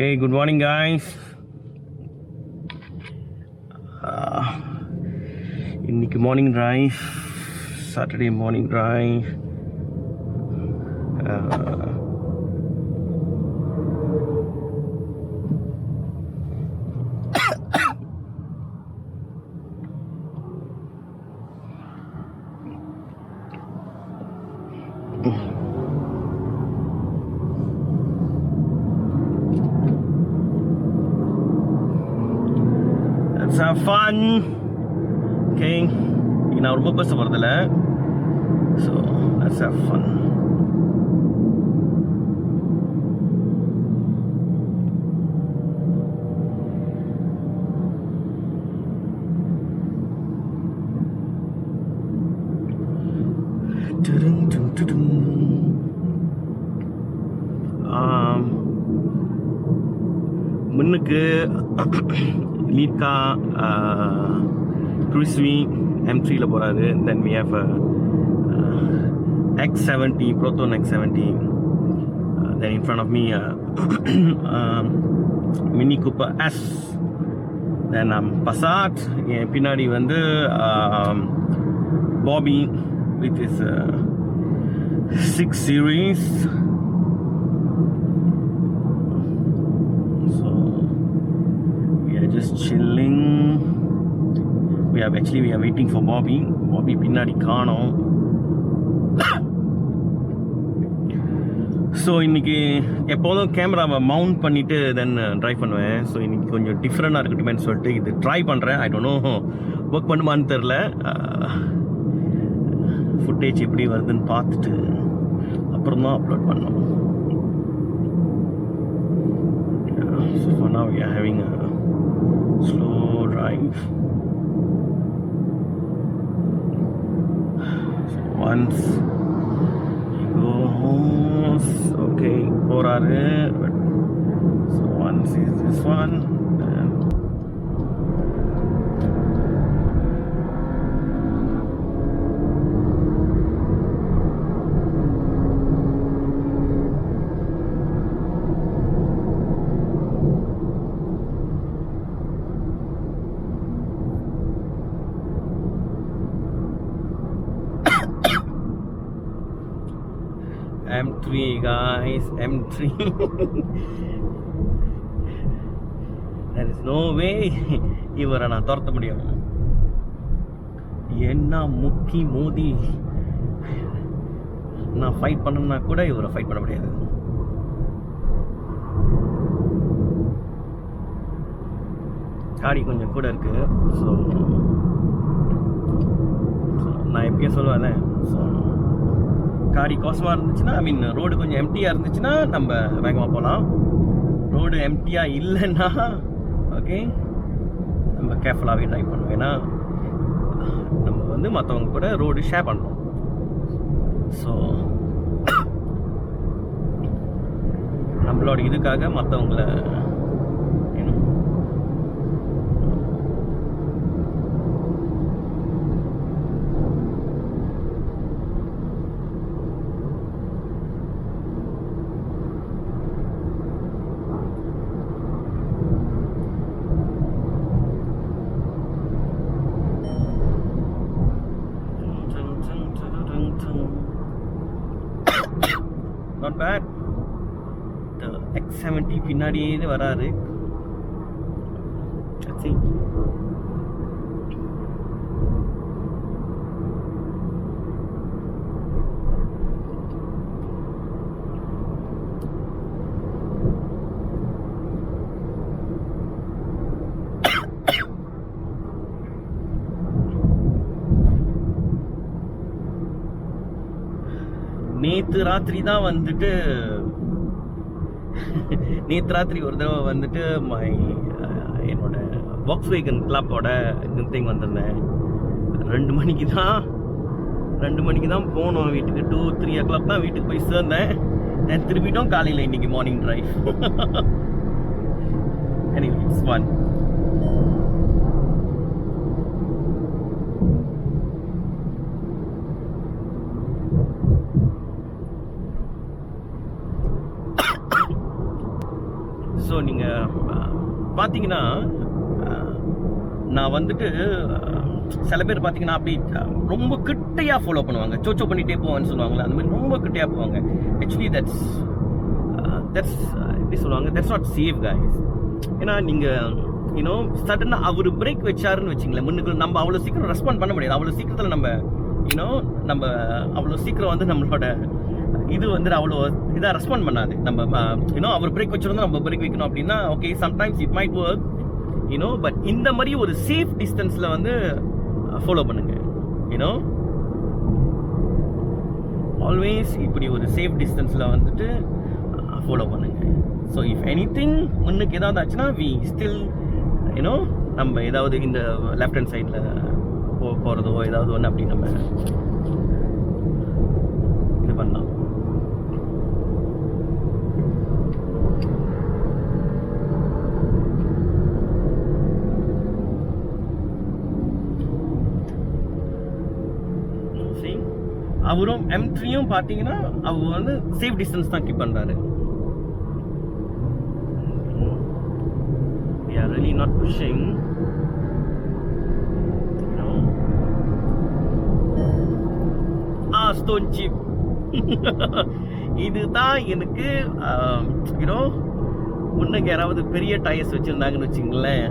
Hey, good morning, guys. இன்னைக்கு morning drive, Saturday morning drive. Let's have fun. Okay, நான் ரொம்ப பேச போறதில்ல, so let's have fun. முன்னுக்கு லீட்கா கிறிஸ்வி M3 போறாரு. Then we have X70 Proton X70. Then in front of me Mini Cooper S. Then Passat. பின்னாடி வந்து Bobby with his 6 series. So we are just chilling. We are waiting for Bobby. Bobby பின்னாடி காணோம். So இன்னைக்கு எப்போதும் கேமராவை mount பண்ணிவிட்டு தென் drive பண்ணுவேன். So இன்னைக்கு கொஞ்சம் டிஃப்ரெண்டாக இருக்கட்டுமேன்னு சொல்லிட்டு இது ட்ரை பண்ணுறேன். ஐ டோன்ட் நோ ஒர்க் பண்ணுமான்னு தெரில. ஃபுட்டேஜ் எப்படி வருதுன்னு பார்த்துட்டு அப்புறம் தான் அப்லோட் பண்ணோம். So for now we are having a slow drive. So once you go home, okay, போறாரு. So once is this one. M3 guys, M3. There is no way இவரை நான் துரத்த முடியும். என்ன முக்கி மோதி நான் ஃபைட் பண்ணணும்னா கூட இவரை ஃபைட் பண்ண முடியாது. காடி கொஞ்சம் கூட இருக்கு. ஸோ நான் எப்பயும் சொல்லுவேன், ஸோ காடி கோசமாக இருந்துச்சுன்னா, ஐ மீன் ரோடு கொஞ்சம் எம்டியாக இருந்துச்சுன்னா நம்ம வேகமாக போகலாம். ரோடு எம்டியாக இல்லைன்னா ஓகே நம்ம கேர்ஃபுல்லாகவே ட்ரைவ் பண்ணுவோம். ஏன்னா நம்ம வந்து மற்றவங்க கூட ரோடு ஷேர் பண்ணுறோம். ஸோ நம்மளோட இதுக்காக மற்றவங்கள not bad. The X70 பின்னாடியே வராரு. Let's see. நேற்று ராத்திரி தான் வந்துட்டு ஒரு தடவை வந்துட்டு என்னோட வாக்ஸ்வேகன் கிளப்போட திங் வந்திருந்தேன். 2 மணிக்கு தான் போனோம் வீட்டுக்கு. 2-3 o'clock தான் வீட்டுக்கு போய் சேர்ந்தேன். தென் திரும்பிட்டோம் காலையில் இன்னைக்கு morning drive. Anyway, it's fun. So நீங்கள் பார்த்தீங்கன்னா நான் வந்துட்டு சில பேர் பார்த்தீங்கன்னா அப்படி ரொம்ப கிட்டையாக ஃபாலோ பண்ணுவாங்க, சோச்சோ பண்ணிகிட்டே போவான்னு சொல்லுவாங்களே, அந்த மாதிரி ரொம்ப கிட்டையாக போவாங்க. ஆக்சுவலி தட்ஸ் எப்படி சொல்லுவாங்க, தட்ஸ் நாட் சேஃப் கைஸ். ஏன்னா நீங்கள் யூனோ சடனாக அவர் பிரேக் வச்சாருன்னு வச்சிங்களேன், முன்னுக்கு நம்ம அவ்வளோ சீக்கிரம் ரெஸ்பாண்ட் பண்ண முடியாது. அவ்வளோ சீக்கிரத்தில் நம்ம நம்ம அவ்வளோ சீக்கிரம் வந்து நம்மளோட இது வந்து அவ்வளோ இதாக ரெஸ்பாண்ட் பண்ணாது. நம்ம அவர் பிரேக் வச்சிருந்தோம், நம்ம பிரேக் வைக்கணும் அப்படின்னா okay, sometimes it might work but இந்த மாதிரி ஒரு சேஃப் டிஸ்டன்ஸில் வந்து ஃபாலோ பண்ணுங்க. ஆல்வேஸ் இப்படி ஒரு சேஃப் டிஸ்டன்ஸில் வந்துட்டு ஃபாலோ பண்ணுங்க. ஸோ இஃப் எனி திங் முன்னுக்கு ஏதாவது ஆச்சுன்னா வி ஸ்டில் நம்ம ஏதாவது இந்த லெஃப்ட் ஹேண்ட் சைடில் போகிறதோ ஏதாவது ஒன்று அப்படி நம்ம இது பண்ணலாம். அவரும் M3யும் பார்த்தீங்கன்னா அவர் வந்து சேஃப் டிஸ்டன்ஸ் தான் கீப் பண்ணுறாரு. We are really not pushing. Stone chip இதுதான் எனக்கு முன்னுக்கு யாராவது பெரிய டயர்ஸ் வச்சுருந்தாங்கன்னு வச்சுங்களேன்,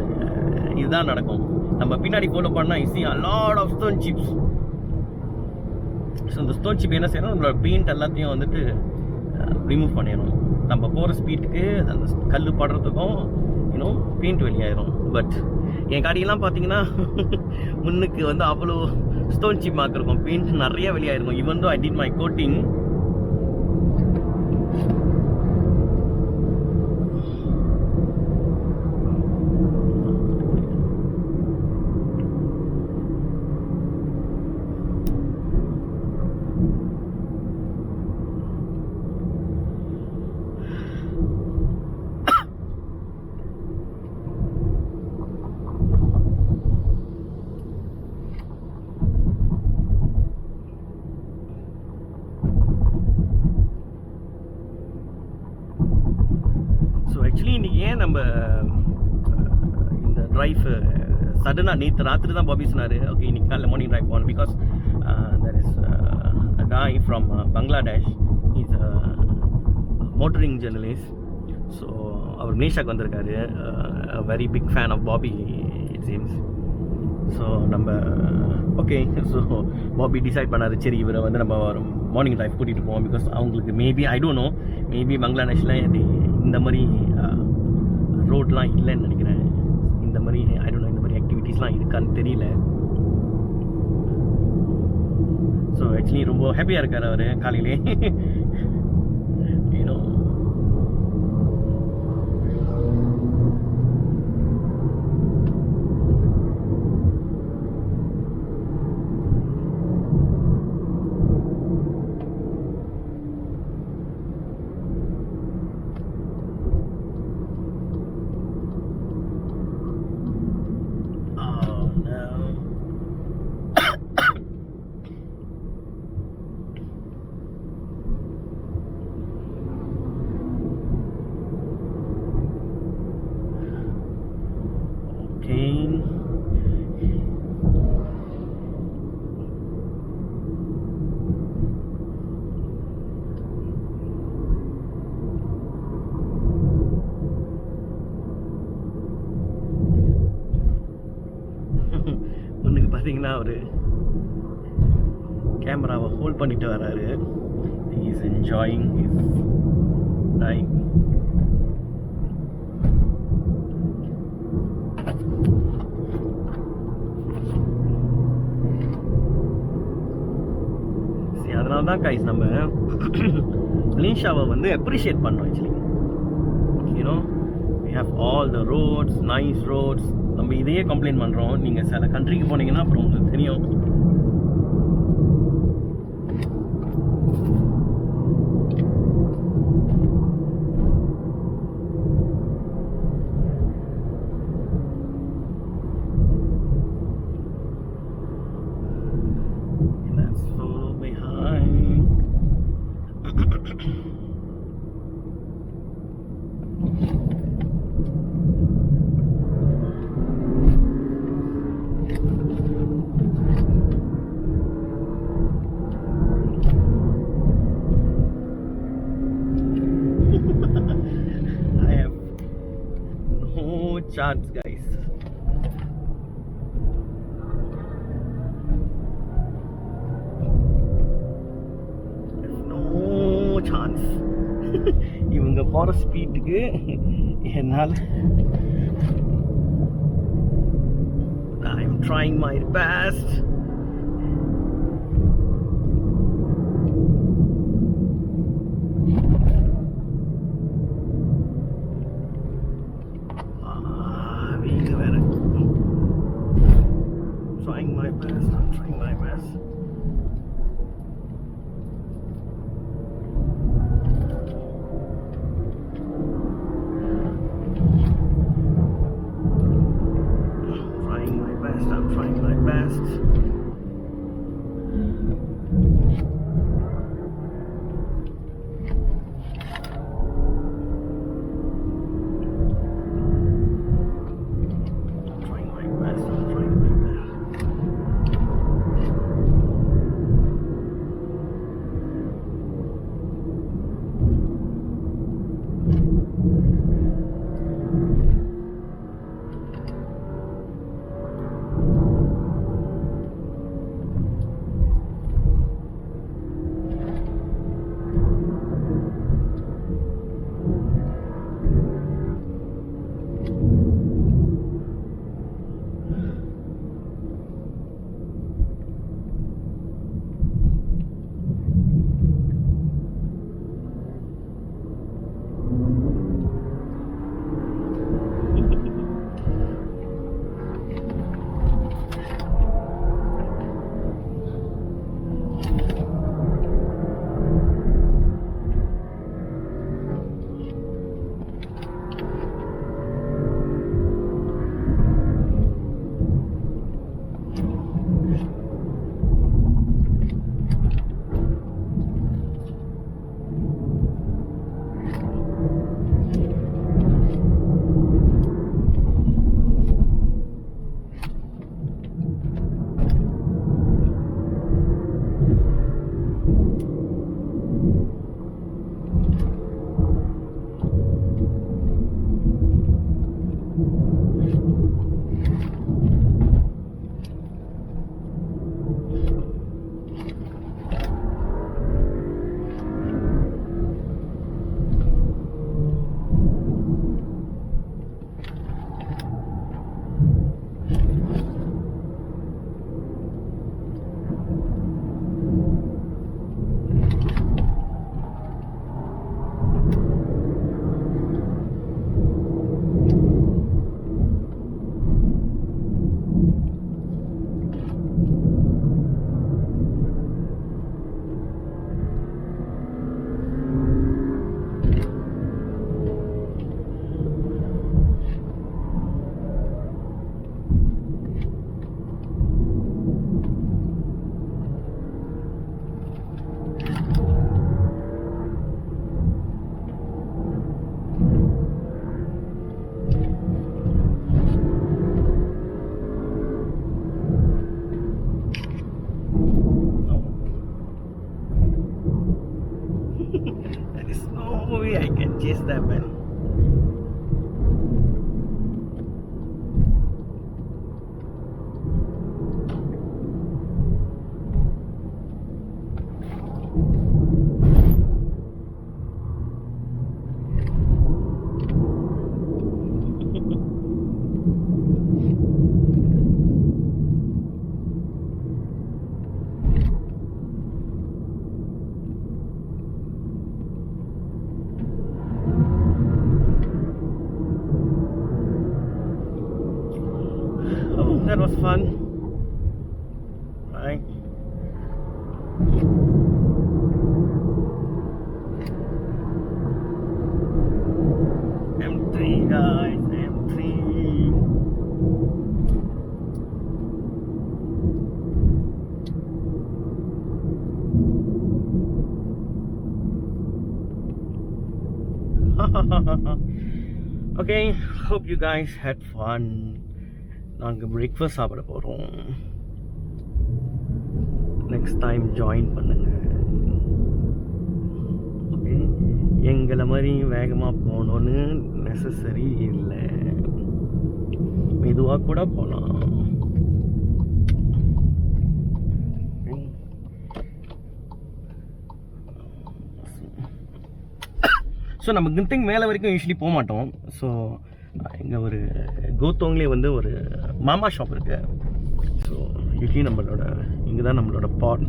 இதுதான் நடக்கும். நம்ம பின்னாடி ஃபாலோ பண்ணால் you see a lot of stone chips. So இந்த ஸ்டோன் சிப் என்ன செய்யணும், நம்மளோட பெயிண்ட் எல்லாத்தையும் வந்துட்டு ரிமூவ் பண்ணிடணும். நம்ம போகிற ஸ்பீடுக்கு அந்த கல் படுறதுக்கும் பெயிண்ட் வெளியாயிரும். பட் என் காடியெல்லாம் பார்த்தீங்கன்னா முன்னுக்கு வந்து அவ்வளோ ஸ்டோன் சிப் மார்க் இருக்கும், பெயிண்ட் நிறைய வெளியாயிருக்கும். Even though I did my coating. Actually இன்றைக்கி ஏன் நம்ம இந்த ட்ரைவ் சடனாக நேற்று ராத்திரி தான் பாபி சொன்னார், ஓகே இன்னைக்கு காலையில் மார்னிங் ட்ரைவ் போகணும். Because there is a guy from Bangladesh, is a motoring journalist. So அவர் நேஷாக்கு வந்திருக்காரு, very big fan of Bobby it seems. So நம்ம ஓகே, ஸோ பாபி டிசைட் பண்ணார், சரி இவரை வந்து நம்ம மார்னிங் ட்ரைவ் கூட்டிகிட்டு போவோம். பிகாஸ் அவங்களுக்கு maybe I don't know, maybe பங்களாதேஷில் இந்த மாதிரி ரோட்லாம் இல்லைன்னு நினைக்கிறேன். இந்த மாதிரி ஐ டோன்ட் நோ, இந்த மாதிரி ஆக்டிவிட்டீஸ்லாம் இருக்கான்னு தெரியல. ஸோ ஆக்சுவலி ரொம்ப ஹாப்பியாக இருக்கார் அவர் காலையிலே. பார்த்தீங்கன்னா அவர் கேமராவை ஹோல்ட் பண்ணிட்டு வராரு. He is enjoying his ride. சரி, அதனால தான் கைஸ் நம்ம மலேசியாவை வந்து அப்ரிஷியேட் பண்ணோம். Actually we have all the roads, nice roads. நம்ம இதையே கம்ப்ளைண்ட் பண்ணுறோம். நீங்கள் சில கண்ட்ரிக்கு போனீங்கன்னா அப்புறம் உங்களுக்கு தெரியும். chance, guys. No chance. இவங்க போகிற ஸ்பீட்டுக்கு என்னால் I'm trying my best. Trying my best. I'm trying my best. I'm trying my best. chase that man. That was fun, right? M3 guys, M3. Okay, hope you guys had fun. நாங்கள் breakfast சாப்பிட போகிறோம். Next time join பண்ணுங்க. Okay, எங்களை மாதிரி வேகமாக போகணுன்னு necessary இல்லை. மெதுவாக கூட போகலாம். ஸோ நம்ம கிண்டிங் மேலே வரைக்கும் யூஸ்வலி போக மாட்டோம். ஸோ இங்கே ஒரு கோத்தோங்லேயே வந்து ஒரு மாமா ஷாப் இருக்கு. ஸோ யூஸ்வலி நம்மளோட இங்கே தான் நம்மளோட பாட்.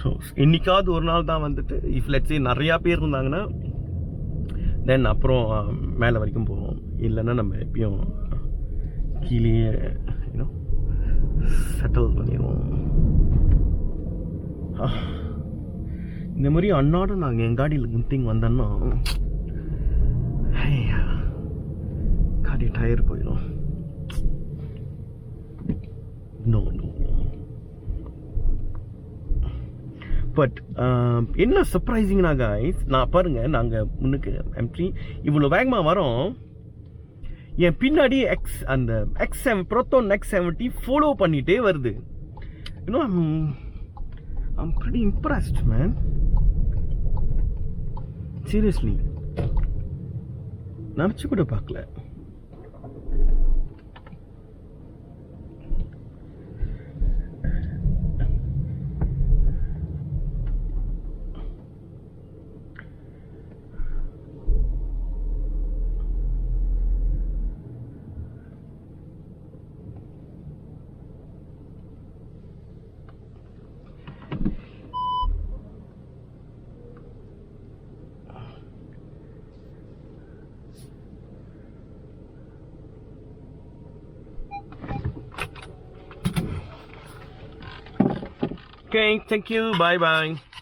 ஸோ இன்னைக்காவது ஒரு நாள் தான் வந்துட்டு இஃப் லெட்ஸ் சே நிறையா பேர் இருந்தாங்கன்னா தென் அப்புறம் மேலே வரைக்கும் போவோம். இல்லைன்னா நம்ம எப்பயும் கீழேயே செட்டில் பண்ணிடுவோம். இந்த மாதிரி அன்னாட நாங்கள் என் காடியில் கிண்டிங் வந்தோன்னா காடி டயர் போயிடும். No no. பட் என்ன சர்ப்ரைசிங்னா கைஸ், நான் பாருங்க, நாங்கள் முன்னுக்கு எம்டி இவ்வளோ வேகமாக வரோம், என் பின்னாடி அந்த ப்ரோட்டோன் X70 ஃபாலோ பண்ணிகிட்டே வருது. இன்னும் I'm pretty impressed, man. Seriously. நினச்சி கூட பார்க்கல. Okay, thank you. Bye bye.